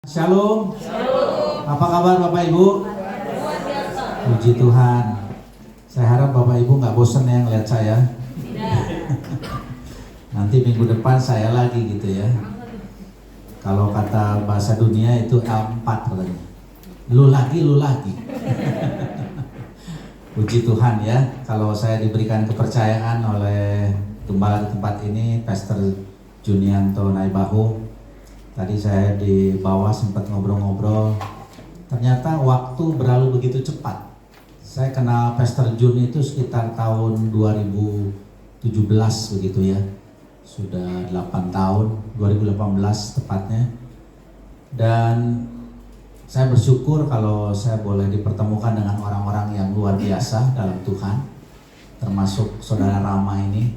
Shalom. Shalom. Apa kabar Bapak Ibu? Luar biasa. Puji Tuhan. Saya harap Bapak Ibu nggak bosan ya ngeliat saya. Tidak. Nanti minggu depan saya lagi gitu ya. Kalau kata bahasa dunia itu L4 katanya. Lu lagi. Puji Tuhan ya. Kalau saya diberikan kepercayaan oleh gembala di tempat ini, Pastor Junianto Naibahu. Tadi saya di bawah sempat ngobrol-ngobrol. Ternyata waktu berlalu begitu cepat. Saya kenal Pastor Jun itu sekitar tahun 2017 begitu ya. Sudah 8 tahun, 2018 tepatnya. Dan saya bersyukur kalau saya boleh dipertemukan dengan orang-orang yang luar biasa dalam Tuhan. Termasuk Saudara Rama ini,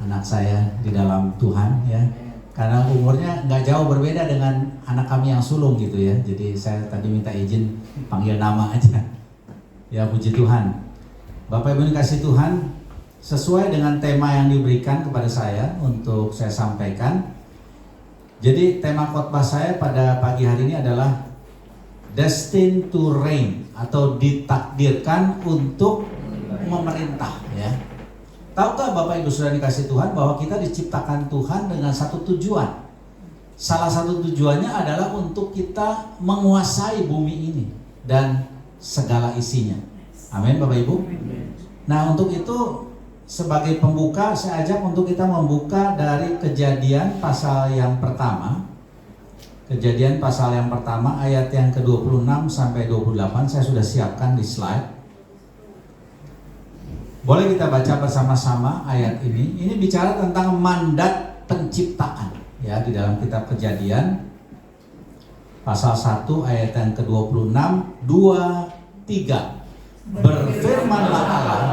anak saya di dalam Tuhan ya. Karena umurnya nggak jauh berbeda dengan anak kami yang sulung gitu ya. Jadi saya tadi minta izin panggil nama aja. Ya puji Tuhan. Bapak Ibu dikasih Tuhan, sesuai dengan tema yang diberikan kepada saya untuk saya sampaikan. Jadi tema khotbah saya pada pagi hari ini adalah Destined to Reign atau ditakdirkan untuk memerintah ya. Tahukah Bapak Ibu Saudara dikasih Tuhan bahwa kita diciptakan Tuhan dengan satu tujuan. Salah satu tujuannya adalah untuk kita menguasai bumi ini dan segala isinya. Amin Bapak Ibu. Nah untuk itu sebagai pembuka saya ajak untuk kita membuka dari Kejadian pasal yang pertama. Kejadian pasal yang pertama ayat yang ke-26 sampai 28 saya sudah siapkan di slide. Boleh kita baca bersama-sama ayat ini. Ini bicara tentang mandat penciptaan ya di dalam kitab Kejadian pasal 1 ayat yang ke-26 2, 3. Berfirmanlah Allah,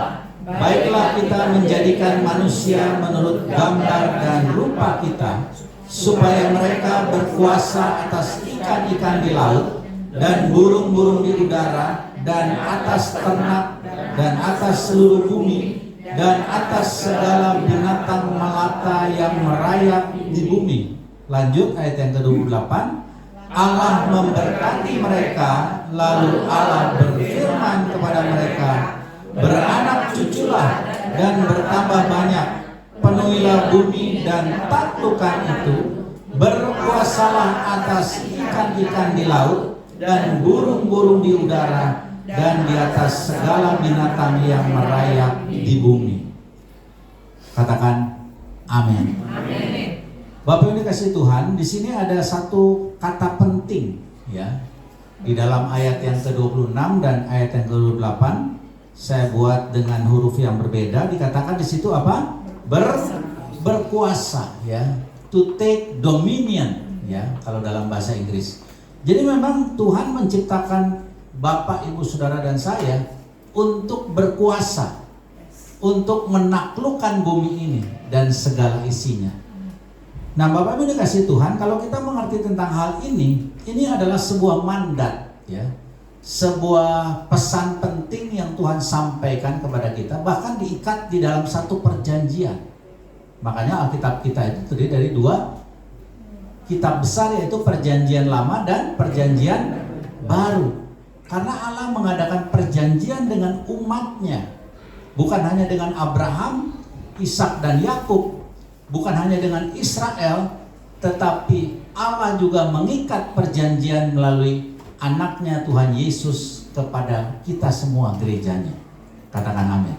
baiklah kita menjadikan manusia menurut gambar dan rupa kita, supaya mereka berkuasa atas ikan-ikan di laut dan burung-burung di udara dan atas ternak dan atas seluruh bumi dan atas segala binatang melata yang merayap di bumi. Lanjut ayat yang ke-28. Allah memberkati mereka, lalu Allah berfirman kepada mereka, beranak cuculah dan bertambah banyak, penuhilah bumi dan taklukkan itu, berkuasalah atas ikan-ikan di laut dan burung-burung di udara dan di atas segala binatang yang merayap di bumi. Katakan amin. Amin. Bapak Ibu dikasih Tuhan, di sini ada satu kata penting ya. Di dalam ayat yang ke-26 dan ayat yang ke-28 saya buat dengan huruf yang berbeda, dikatakan di situ apa? Berkuasa ya. To take dominion ya kalau dalam bahasa Inggris. Jadi memang Tuhan menciptakan Bapak, Ibu, Saudara dan saya untuk berkuasa, untuk menaklukkan bumi ini dan segala isinya. Nah Bapak Ibu dikasih Tuhan, kalau kita mengerti tentang hal ini adalah sebuah mandat ya, sebuah pesan penting yang Tuhan sampaikan kepada kita, bahkan diikat di dalam satu perjanjian. Makanya Alkitab kita itu terdiri dari dua kitab besar, yaitu Perjanjian Lama dan Perjanjian Baru. Karena Allah mengadakan perjanjian dengan umatnya, bukan hanya dengan Abraham, Ishak dan Yakub, bukan hanya dengan Israel, tetapi Allah juga mengikat perjanjian melalui anaknya Tuhan Yesus kepada kita semua gerejanya. Katakan amin.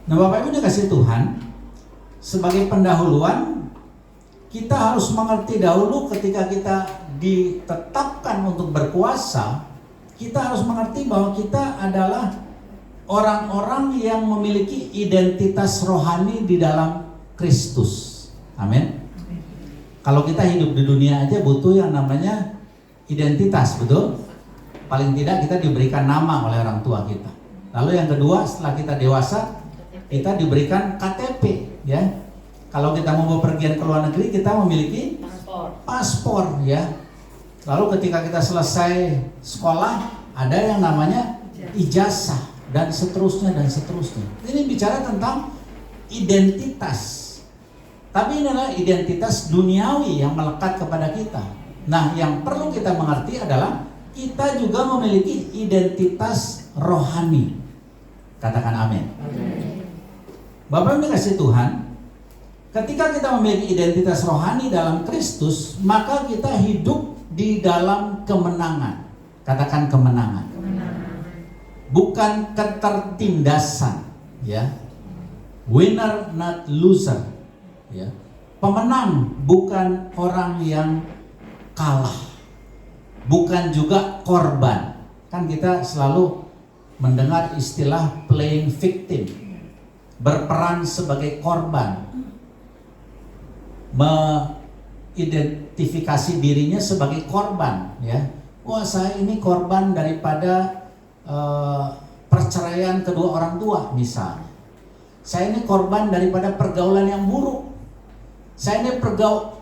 Nah Bapak Ibu dikasih Tuhan, sebagai pendahuluan kita harus mengerti dahulu ketika kita ditetapkan untuk berkuasa, kita harus mengerti bahwa kita adalah orang-orang yang memiliki identitas rohani di dalam Kristus. Amin. Kalau kita hidup di dunia aja butuh yang namanya identitas, betul? Paling tidak kita diberikan nama oleh orang tua kita. Lalu yang kedua, setelah kita dewasa, kita diberikan KTP, ya. Kalau kita mau bepergian ke luar negeri, kita memiliki paspor, ya. Lalu ketika kita selesai sekolah, ada yang namanya ijazah dan seterusnya dan seterusnya. Ini bicara tentang identitas. Tapi ini adalah identitas duniawi yang melekat kepada kita. Nah, yang perlu kita mengerti adalah kita juga memiliki identitas rohani. Katakan amin. Bapak Ibu dikasih Tuhan, ketika kita memiliki identitas rohani dalam Kristus, maka kita hidup di dalam kemenangan. Katakan kemenangan. Bukan ketertindasan, ya. Winner not loser, ya. Pemenang bukan orang yang kalah. Bukan juga korban. Kan kita selalu mendengar istilah playing victim, berperan sebagai korban, mengidentifikasi dirinya sebagai korban, ya. Wah, saya ini korban daripada perceraian kedua orang tua misalnya. Saya ini korban daripada pergaulan yang buruk. Saya ini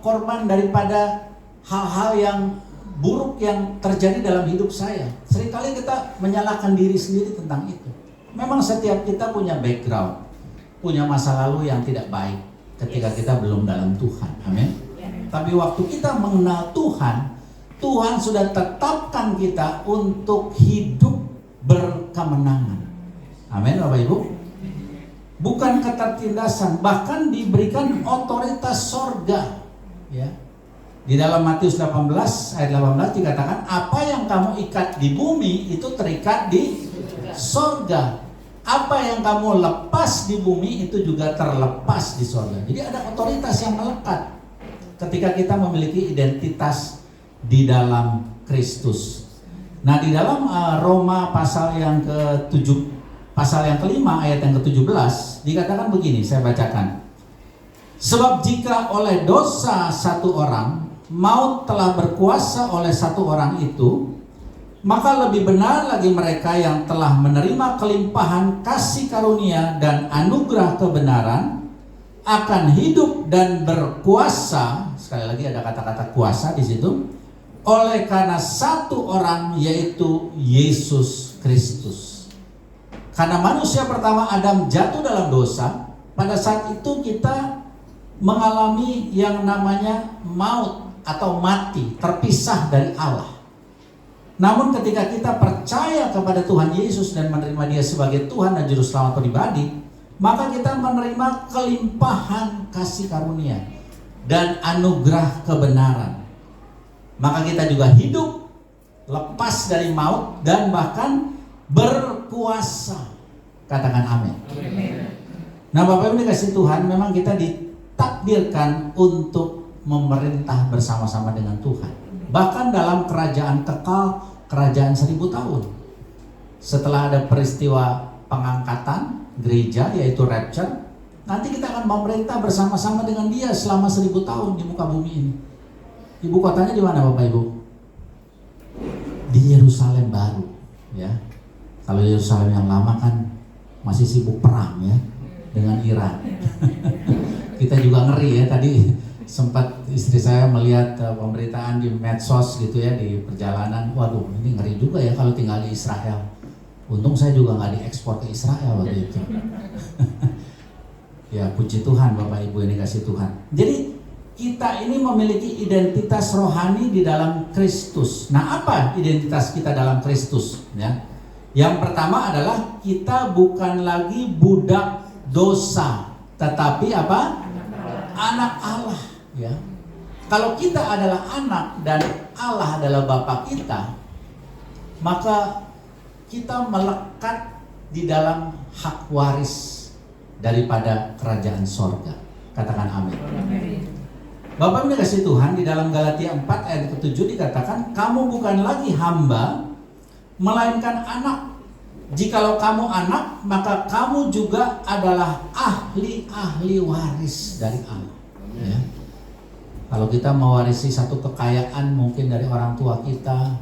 korban daripada hal-hal yang buruk yang terjadi dalam hidup saya. Seringkali kita menyalahkan diri sendiri tentang itu. Memang setiap kita punya background, punya masa lalu yang tidak baik ketika kita belum dalam Tuhan. Amin. Tapi waktu kita mengenal Tuhan, Tuhan sudah tetapkan kita untuk hidup berkemenangan. Amin, Bapak Ibu. Bukan ketertindasan, bahkan diberikan otoritas sorga, ya. Di dalam Matius 18 ayat 18 dikatakan, apa yang kamu ikat di bumi itu terikat di sorga. Apa yang kamu lepas di bumi itu juga terlepas di sorga. Jadi ada otoritas yang melekat ketika kita memiliki identitas di dalam Kristus. Nah, di dalam Roma pasal yang kelima ayat yang ke-17 dikatakan begini, saya bacakan. Sebab jika oleh dosa satu orang maut telah berkuasa oleh satu orang itu, maka lebih benar lagi mereka yang telah menerima kelimpahan kasih karunia dan anugerah kebenaran akan hidup dan berkuasa. Sekali lagi ada kata-kata kuasa di situ. Oleh karena satu orang, yaitu Yesus Kristus. Karena manusia pertama Adam jatuh dalam dosa, pada saat itu kita mengalami yang namanya maut atau mati, terpisah dari Allah. Namun ketika kita percaya kepada Tuhan Yesus dan menerima Dia sebagai Tuhan dan Juru Selamat pribadi, maka kita menerima kelimpahan kasih karunia dan anugerah kebenaran. Maka kita juga hidup lepas dari maut dan bahkan berkuasa. Katakan amin. Nah, Bapak Ibu dikasih Tuhan, memang kita ditakdirkan untuk memerintah bersama-sama dengan Tuhan. Bahkan dalam kerajaan kekal, kerajaan 1000 tahun. Setelah ada peristiwa pengangkatan gereja, yaitu rapture, nanti kita akan memerintah bersama-sama dengan Dia selama 1000 tahun di muka bumi ini. Ibu kotanya di mana, Bapak Ibu? Di Yerusalem baru, ya. Kalau Yerusalem yang lama kan masih sibuk perang, ya, dengan Iran. Kita juga ngeri, ya. Tadi sempat istri saya melihat pemberitaan di medsos gitu, ya, di perjalanan. Waduh, ini ngeri juga ya kalau tinggal di Israel. Untung saya juga nggak diekspor ke Israel waktu itu. Ya, puji Tuhan Bapak Ibu yang dikasih Tuhan. Jadi kita ini memiliki identitas rohani di dalam Kristus. Nah, apa identitas kita dalam Kristus? Ya. Yang pertama adalah kita bukan lagi budak dosa, tetapi apa? Anak Allah. Ya. Kalau kita adalah anak dan Allah adalah Bapa kita, maka kita melekat di dalam hak waris daripada kerajaan sorga. Katakan amin. Bapak Ibu dikasih Tuhan, di dalam Galatia 4 ayat ke-7 dikatakan, kamu bukan lagi hamba, melainkan anak. Jikalau kamu anak, maka kamu juga adalah ahli-ahli waris dari Allah. Ya. Kalau kita mewarisi satu kekayaan mungkin dari orang tua kita,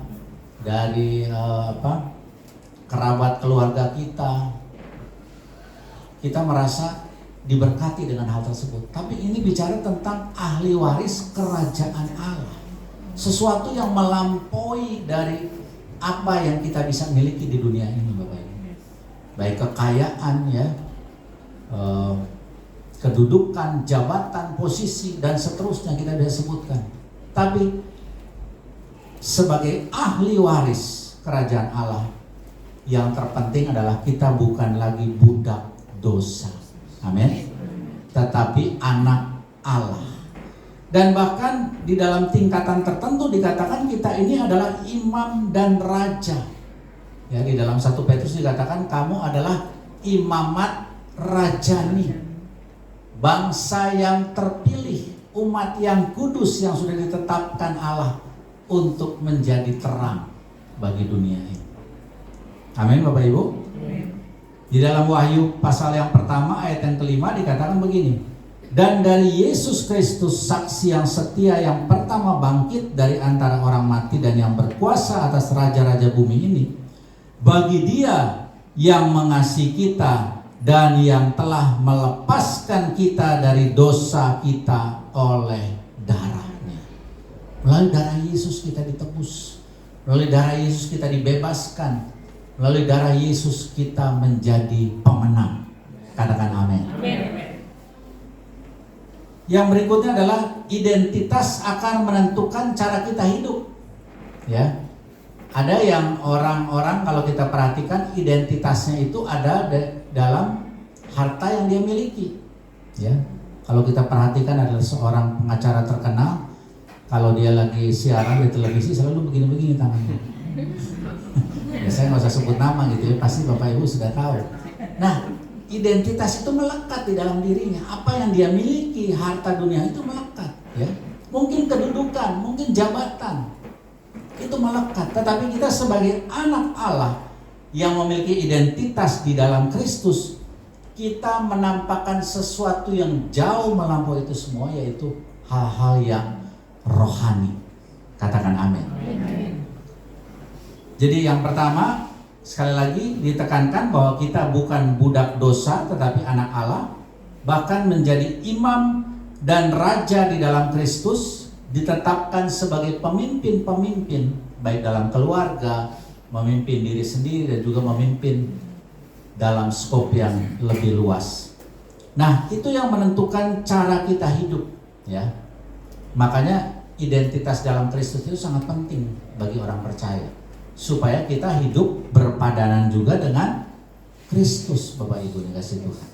dari kerabat keluarga kita merasa diberkati dengan hal tersebut. Tapi ini bicara tentang ahli waris kerajaan Allah, sesuatu yang melampaui dari apa yang kita bisa miliki di dunia ini, Bapak Ibu. Baik kekayaan, ya, kedudukan, jabatan, posisi, dan seterusnya kita bisa sebutkan. Tapi sebagai ahli waris kerajaan Allah, yang terpenting adalah kita bukan lagi budak dosa. Amin. Tetapi anak Allah. Dan bahkan di dalam tingkatan tertentu dikatakan kita ini adalah imam dan raja. Ya, di dalam 1 Petrus dikatakan kamu adalah imamat rajani, bangsa yang terpilih, umat yang kudus yang sudah ditetapkan Allah untuk menjadi terang bagi dunia ini. Amin Bapak Ibu. Di dalam Wahyu pasal yang pertama ayat yang kelima dikatakan begini. Dan dari Yesus Kristus saksi yang setia yang pertama bangkit dari antara orang mati dan yang berkuasa atas raja-raja bumi ini, bagi Dia yang mengasihi kita dan yang telah melepaskan kita dari dosa kita oleh darahnya. Melalui darah Yesus kita ditebus, melalui darah Yesus kita dibebaskan, melalui darah Yesus kita menjadi pemenang. Katakan amin. Yang berikutnya adalah identitas akan menentukan cara kita hidup. Ya, ada yang orang-orang kalau kita perhatikan identitasnya itu ada dalam harta yang dia miliki. Ya, kalau kita perhatikan adalah seorang pengacara terkenal, kalau dia lagi siaran di televisi selalu begini-begini tangannya. Ya, saya nggak usah sebut nama gitu ya, pasti Bapak Ibu sudah tahu. Nah, identitas itu melekat di dalam dirinya. Apa yang dia miliki, harta dunia itu melekat. Ya, mungkin kedudukan, mungkin jabatan, itu melekat. Tetapi kita sebagai anak Allah yang memiliki identitas di dalam Kristus, kita menampakkan sesuatu yang jauh melampaui itu semua, yaitu hal-hal yang rohani. Katakan amin. Jadi yang pertama, sekali lagi ditekankan bahwa kita bukan budak dosa tetapi anak Allah, bahkan menjadi imam dan raja di dalam Kristus, ditetapkan sebagai pemimpin-pemimpin baik dalam keluarga, memimpin diri sendiri dan juga memimpin dalam skop yang lebih luas. Nah, itu yang menentukan cara kita hidup, ya. Makanya identitas dalam Kristus itu sangat penting bagi orang percaya, supaya kita hidup berpadanan juga dengan Kristus, Bapak Ibu dikasih Tuhan.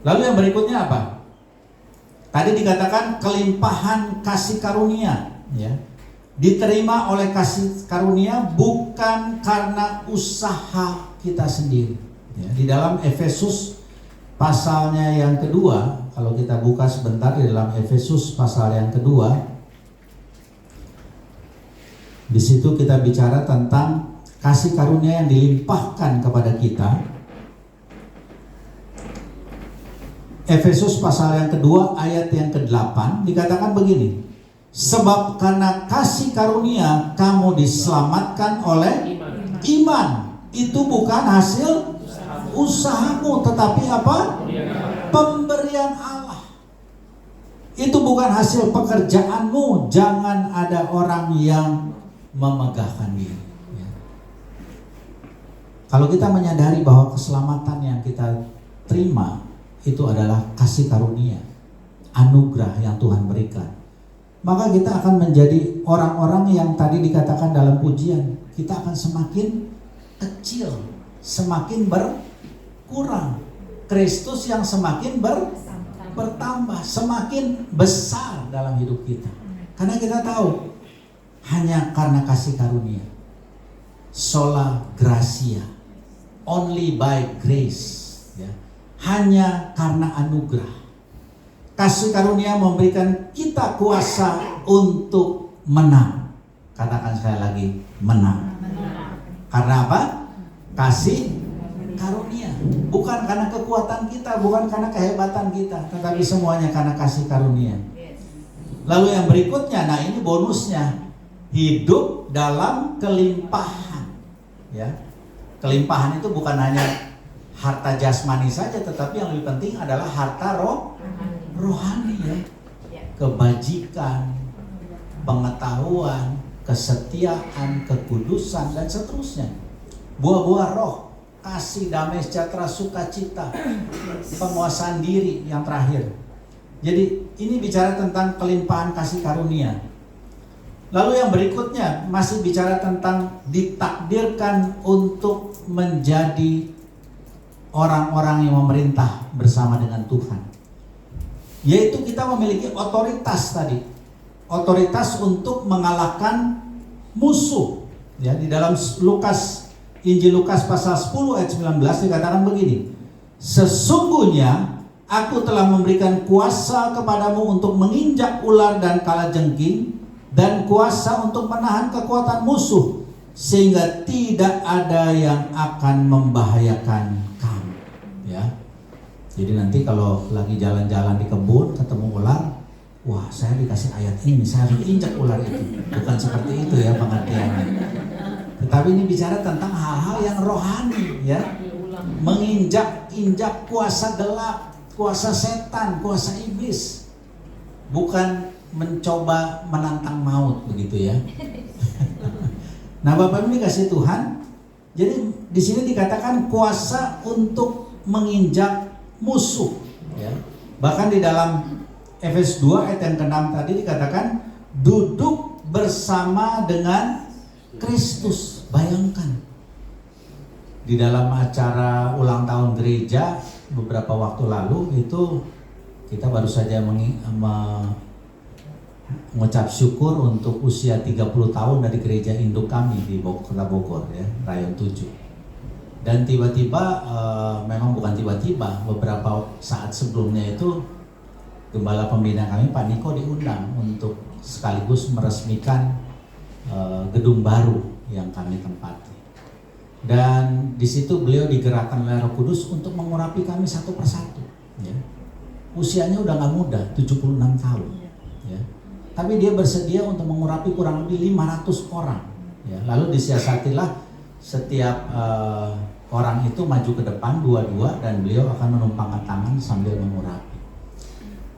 Lalu yang berikutnya apa? Tadi dikatakan kelimpahan kasih karunia, ya. Diterima oleh kasih karunia bukan karena usaha kita sendiri. Ya, di dalam Efesus pasalnya yang kedua, kalau kita buka sebentar di dalam Efesus pasal yang kedua, di situ kita bicara tentang kasih karunia yang dilimpahkan kepada kita. Efesus pasal yang kedua ayat yang ke-8 dikatakan begini. Sebab karena kasih karunia kamu diselamatkan oleh iman. Itu bukan hasil usahamu, tetapi apa? Pemberian Allah. Itu bukan hasil pekerjaanmu. Jangan ada orang yang memegahkan diri. Ya. Kalau kita menyadari bahwa keselamatan yang kita terima itu adalah kasih karunia, anugerah yang Tuhan berikan, maka kita akan menjadi orang-orang yang tadi dikatakan dalam pujian, kita akan semakin kecil, semakin berkurang. Kristus yang semakin bertambah, semakin besar dalam hidup kita. Karena kita tahu hanya karena kasih karunia, sola gratia, only by grace, ya. Hanya karena anugerah. Kasih karunia memberikan kita kuasa untuk menang. Katakan sekali lagi, menang. Karena apa? Kasih karunia. Bukan karena kekuatan kita, bukan karena kehebatan kita, tetapi semuanya karena kasih karunia. Lalu yang berikutnya, nah ini bonusnya, hidup dalam kelimpahan. Ya, kelimpahan itu bukan hanya harta jasmani saja, tetapi yang lebih penting adalah harta rohani, ya. Kebajikan, pengetahuan, kesetiaan, kekudusan, dan seterusnya. Buah-buah roh, kasih, damai, sejahtera, sukacita, penguasaan diri yang terakhir. Jadi ini bicara tentang kelimpahan kasih karunia. Lalu yang berikutnya masih bicara tentang ditakdirkan untuk menjadi orang-orang yang memerintah bersama dengan Tuhan. Yaitu kita memiliki otoritas tadi. Otoritas untuk mengalahkan musuh. Ya, di dalam Injil Lukas pasal 10 ayat 19 dikatakan begini. Sesungguhnya aku telah memberikan kuasa kepadamu untuk menginjak ular dan kalajengking, dan kuasa untuk menahan kekuatan musuh, sehingga tidak ada yang akan membahayakan kamu. Ya. Jadi nanti kalau lagi jalan-jalan di kebun ketemu ular, wah saya dikasih ayat ini, saya harus injak ular itu. Bukan seperti itu ya pengertiannya. Tetapi ini bicara tentang hal-hal yang rohani, ya. Menginjak kuasa gelap, kuasa setan, kuasa iblis. Bukan mencoba menantang maut begitu ya. Nah, Bapak Ibu dikasih Tuhan. Jadi di sini dikatakan kuasa untuk menginjak musuh ya. Bahkan di dalam Efesus 2 ayat yang ke-6 tadi dikatakan duduk bersama dengan Kristus. Bayangkan. Di dalam acara ulang tahun gereja beberapa waktu lalu itu kita baru saja mengucap syukur untuk usia 30 tahun dari gereja induk kami di Kota Bogor ya, Rayon 7. Dan tiba-tiba, memang bukan tiba-tiba, beberapa saat sebelumnya itu gembala pembina kami Pak Niko diundang untuk sekaligus meresmikan gedung baru yang kami tempati. Dan di situ beliau digerakkan oleh Roh Kudus untuk mengurapi kami satu persatu ya. Usianya udah gak muda, 76 tahun ya. Tapi dia bersedia untuk mengurapi kurang lebih 500 orang ya. Lalu disiasatilah setiap orang itu maju ke depan dua-dua dan beliau akan menumpangkan tangan sambil mengurapi.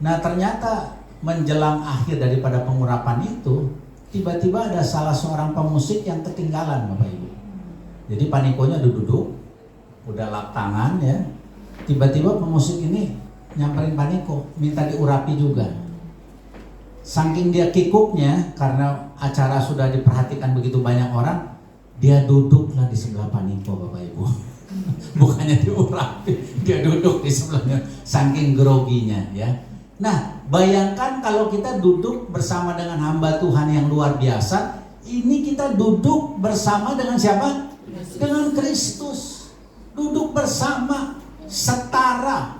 Nah ternyata menjelang akhir daripada pengurapan itu tiba-tiba ada salah seorang pemusik yang ketinggalan Bapak Ibu. Jadi panikonya duduk udah lap tangan ya. Tiba-tiba pemusik ini nyamperin Paniko minta diurapi juga. Saking dia kikuknya karena acara sudah diperhatikan begitu banyak orang, dia duduklah di sebelah Paniko Bapak Ibu. Bukannya diurapi, dia duduk di sebelahnya saking groginya ya. Nah, bayangkan kalau kita duduk bersama dengan hamba Tuhan yang luar biasa, ini kita duduk bersama dengan siapa? Dengan Kristus. Duduk bersama, setara.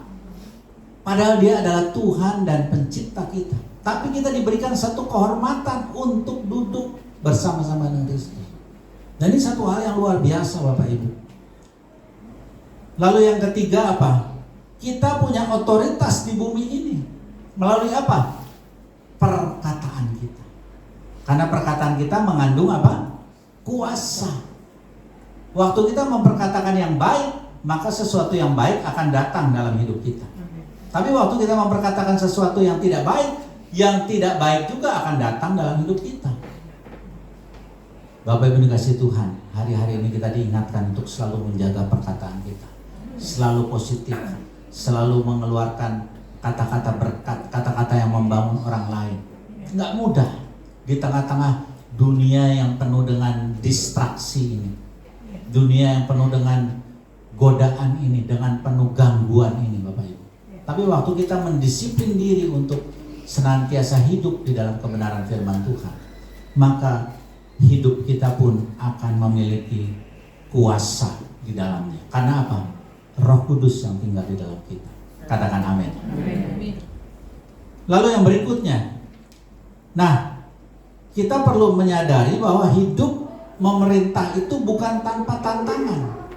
Padahal dia adalah Tuhan dan pencipta kita. Tapi kita diberikan satu kehormatan untuk duduk bersama-sama dengan Kristus. Dan ini satu hal yang luar biasa Bapak Ibu. Lalu yang ketiga apa? Kita punya otoritas di bumi ini. Melalui apa? Perkataan kita. Karena perkataan kita mengandung apa? Kuasa. Waktu kita memperkatakan yang baik, maka sesuatu yang baik akan datang dalam hidup kita. Tapi waktu kita memperkatakan sesuatu yang tidak baik juga akan datang dalam hidup kita. Bapak Ibu dikasih Tuhan, hari-hari ini kita diingatkan untuk selalu menjaga perkataan kita. Selalu positif, selalu mengeluarkan kata-kata berkat, kata-kata yang membangun orang lain. Nggak mudah di tengah-tengah dunia yang penuh dengan distraksi ini. Dunia yang penuh dengan godaan ini, dengan penuh gangguan ini Bapak Ibu. Tapi waktu kita mendisiplin diri untuk senantiasa hidup di dalam kebenaran firman Tuhan, maka hidup kita pun akan memiliki kuasa di dalamnya. Karena apa? Roh Kudus yang tinggal di dalam kita. Katakan amin. Lalu yang berikutnya, nah kita perlu menyadari bahwa hidup memerintah itu bukan tanpa tantangan.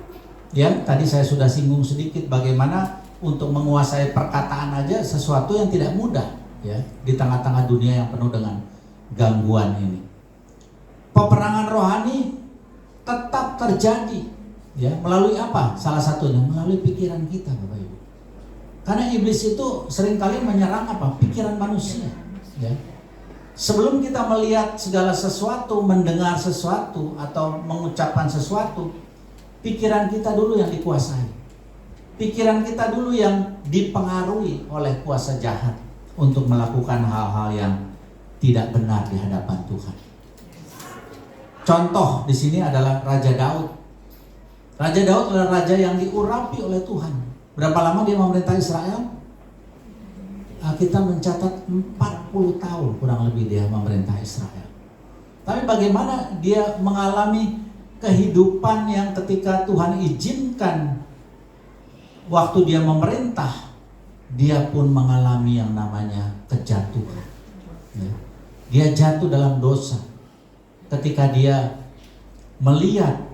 Ya, tadi saya sudah singgung sedikit bagaimana untuk menguasai perkataan aja sesuatu yang tidak mudah ya di tengah-tengah dunia yang penuh dengan gangguan ini. Peperangan rohani tetap terjadi ya melalui apa? Salah satunya melalui pikiran kita Bapak Ibu. Karena iblis itu seringkali menyerang apa? Pikiran manusia ya. Sebelum kita melihat segala sesuatu, mendengar sesuatu atau mengucapkan sesuatu, pikiran kita dulu yang dikuasai. Pikiran kita dulu yang dipengaruhi oleh kuasa jahat untuk melakukan hal-hal yang tidak benar di hadapan Tuhan. Contoh di sini adalah Raja Daud. Raja Daud adalah raja yang diurapi oleh Tuhan. Berapa lama dia memerintah Israel? Kita mencatat 40 tahun kurang lebih dia memerintah Israel. Tapi bagaimana dia mengalami kehidupan yang ketika Tuhan izinkan waktu dia memerintah, dia pun mengalami yang namanya kejatuhan. Ya. Dia jatuh dalam dosa ketika dia melihat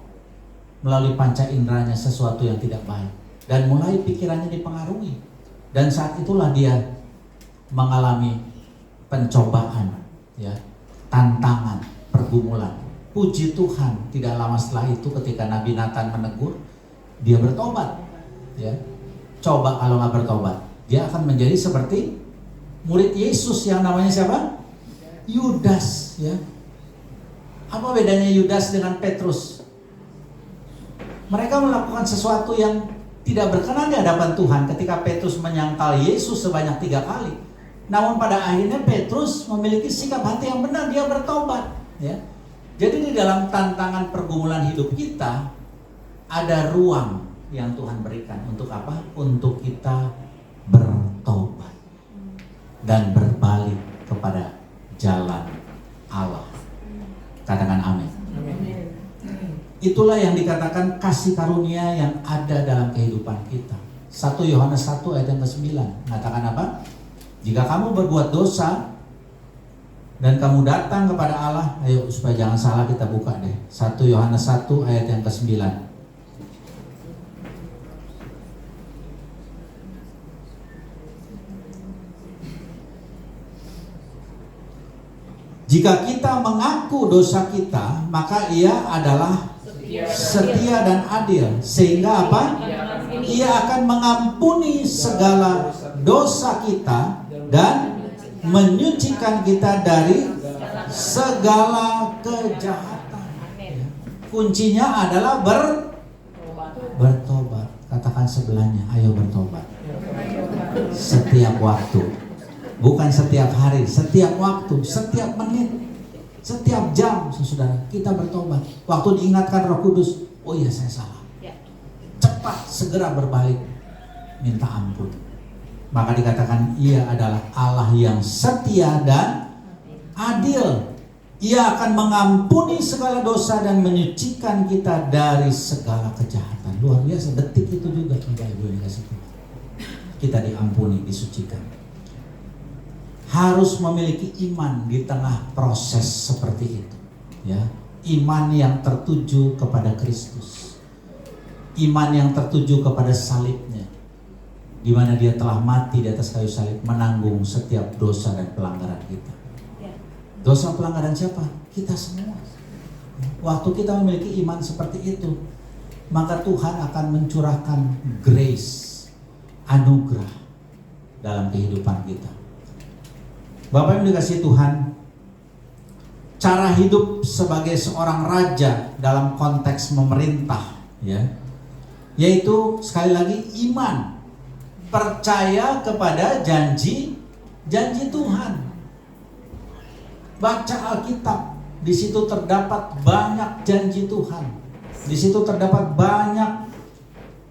melalui panca inderanya sesuatu yang tidak baik, dan mulai pikirannya dipengaruhi, dan saat itulah dia mengalami pencobaan, ya, tantangan, pergumulan. Puji Tuhan, tidak lama setelah itu ketika Nabi Nathan menegur, dia bertobat, ya. Coba kalau nggak bertobat, dia akan menjadi seperti murid Yesus yang namanya siapa? Yudas, ya. Apa bedanya Yudas dengan Petrus? Mereka melakukan sesuatu yang tidak berkenan di hadapan Tuhan ketika Petrus menyangkal Yesus sebanyak 3 kali. Namun pada akhirnya Petrus memiliki sikap hati yang benar, dia bertobat, ya. Jadi di dalam tantangan pergumulan hidup kita ada ruang yang Tuhan berikan untuk apa? Untuk kita bertobat dan berbalik kepada jalan Allah. Katakan amin. Itulah yang dikatakan kasih karunia yang ada dalam kehidupan kita. 1 Yohanes 1 ayat yang ke-9 mengatakan apa? Jika kamu berbuat dosa dan kamu datang kepada Allah, ayo supaya jangan salah kita buka deh. 1 Yohanes 1 ayat yang ke-9. Jika kita mengaku dosa kita, maka Ia adalah setia dan adil, sehingga apa? Ia akan mengampuni segala dosa kita dan menyucikan kita dari segala kejahatan. Kuncinya adalah bertobat. Katakan sebelahnya, ayo bertobat. Setiap waktu, bukan setiap hari, setiap waktu, setiap menit, setiap jam, saudara, kita bertobat. Waktu diingatkan Roh Kudus, oh iya saya salah, cepat segera berbalik, minta ampun. Maka dikatakan Ia adalah Allah yang setia dan adil. Ia akan mengampuni segala dosa dan menyucikan kita dari segala kejahatan. Luar biasa, detik itu juga Bapak Ibu yang kasih Tuhan, kita diampuni, disucikan. Harus memiliki iman di tengah proses seperti itu, ya. Iman yang tertuju kepada Kristus, iman yang tertuju kepada salibnya, di mana Dia telah mati di atas kayu salib, menanggung setiap dosa dan pelanggaran kita. Dosa pelanggaran siapa? Kita semua. Waktu kita memiliki iman seperti itu, maka Tuhan akan mencurahkan grace, anugerah dalam kehidupan kita. Bapak yang dikasihi Tuhan, cara hidup sebagai seorang raja dalam konteks memerintah, ya, yaitu sekali lagi iman, percaya kepada janji Tuhan. Baca Alkitab, di situ terdapat banyak janji Tuhan. Di situ terdapat banyak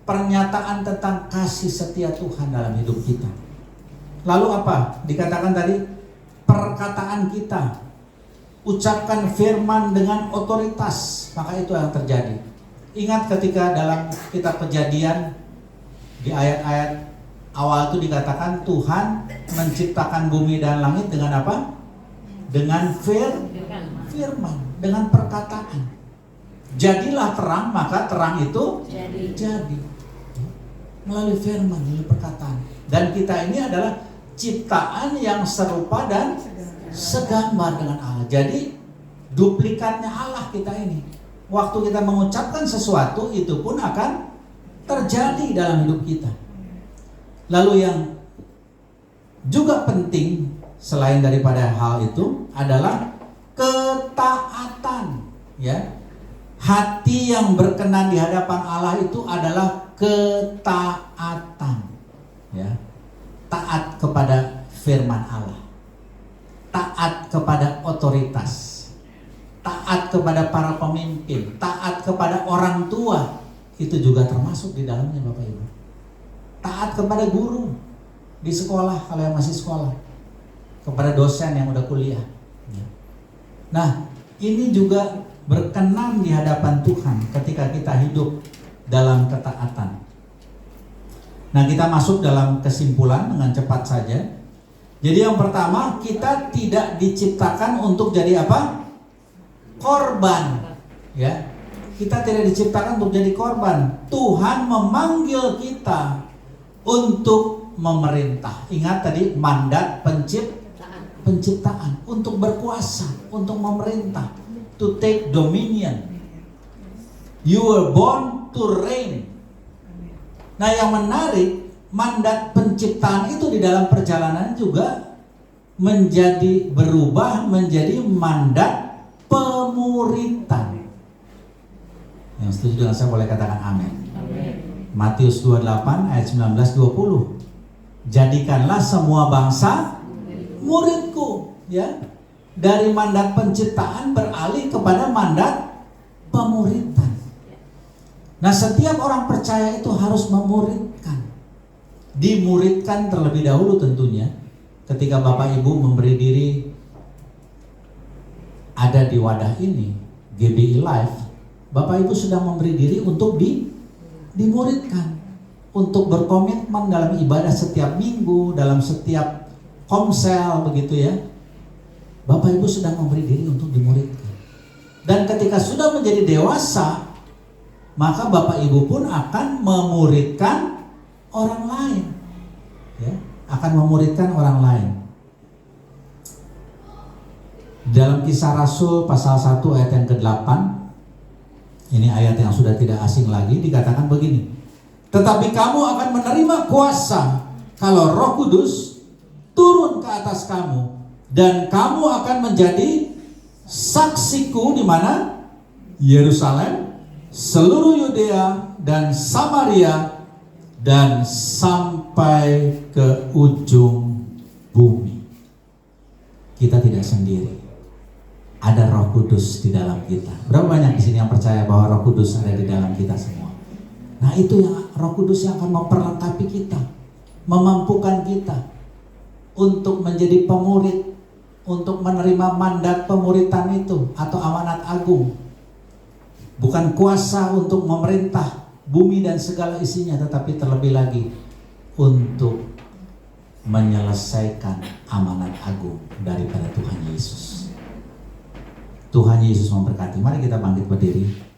pernyataan tentang kasih setia Tuhan dalam hidup kita. Lalu apa? Dikatakan tadi, perkataan kita, ucapkan firman dengan otoritas, maka itu yang terjadi. Ingat ketika dalam kitab Kejadian, di ayat-ayat awal itu dikatakan Tuhan menciptakan bumi dan langit dengan apa? Dengan firman, dengan perkataan. Jadilah terang, maka terang itu jadi. Melalui firman, melalui perkataan. Dan kita ini adalah ciptaan yang serupa dan segambar dengan Allah. Jadi duplikatnya Allah kita ini. Waktu kita mengucapkan sesuatu, itu pun akan terjadi dalam hidup kita. Lalu yang juga penting selain daripada hal itu adalah ketaatan, ya. Hati yang berkenan di hadapan Allah itu adalah ketaatan, ya. Taat kepada firman Allah, taat kepada otoritas, taat kepada para pemimpin, taat kepada orang tua, itu juga termasuk di dalamnya Bapak Ibu. Taat kepada guru di sekolah kalau yang masih sekolah, kepada dosen yang udah kuliah. Nah, ini juga berkenan di hadapan Tuhan ketika kita hidup dalam ketaatan. Nah, kita masuk dalam kesimpulan dengan cepat saja. Jadi yang pertama, kita tidak diciptakan untuk jadi apa? Korban. Ya. Kita tidak diciptakan untuk jadi korban. Tuhan memanggil kita untuk memerintah. Ingat tadi mandat penciptaan untuk berkuasa, untuk memerintah, to take dominion. You were born to reign. Nah, yang menarik, mandat penciptaan itu di dalam perjalanan juga menjadi berubah menjadi mandat pemuritan. Yang setuju dengan saya boleh katakan amin. Matius 28 ayat 19-20. Jadikanlah semua bangsa muridku, ya. Dari mandat penciptaan beralih kepada mandat pemuritan. Nah, setiap orang percaya itu harus memuridkan. Dimuridkan terlebih dahulu tentunya. Ketika Bapak Ibu memberi diri ada di wadah ini, GBI Life, Bapak Ibu sudah memberi diri untuk dimuridkan, untuk berkomitmen dalam ibadah setiap minggu, dalam setiap komsel begitu ya. Bapak Ibu sudah memberi diri untuk dimuridkan. Dan ketika sudah menjadi dewasa, maka Bapak Ibu pun akan memuridkan orang lain, ya, akan memuridkan orang lain. Dalam Kisah Rasul pasal 1 ayat yang ke-8, ini ayat yang sudah tidak asing lagi, dikatakan begini. Tetapi kamu akan menerima kuasa kalau Roh Kudus turun ke atas kamu, dan kamu akan menjadi saksiku di mana? Yerusalem, seluruh Yudea dan Samaria, dan sampai ke ujung bumi. Kita tidak sendiri. Ada Roh Kudus di dalam kita. Berapa banyak di sini yang percaya bahwa Roh Kudus ada di dalam kita semua? Nah, itu yang Roh Kudus yang akan memperlengkapi kita, memampukan kita untuk menjadi pemurid, untuk menerima mandat pemuritan itu atau amanat agung. Bukan kuasa untuk memerintah bumi dan segala isinya, tetapi terlebih lagi untuk menyelesaikan amanat agung daripada Tuhan Yesus. Tuhan Yesus memberkati. Mari kita bangkit berdiri.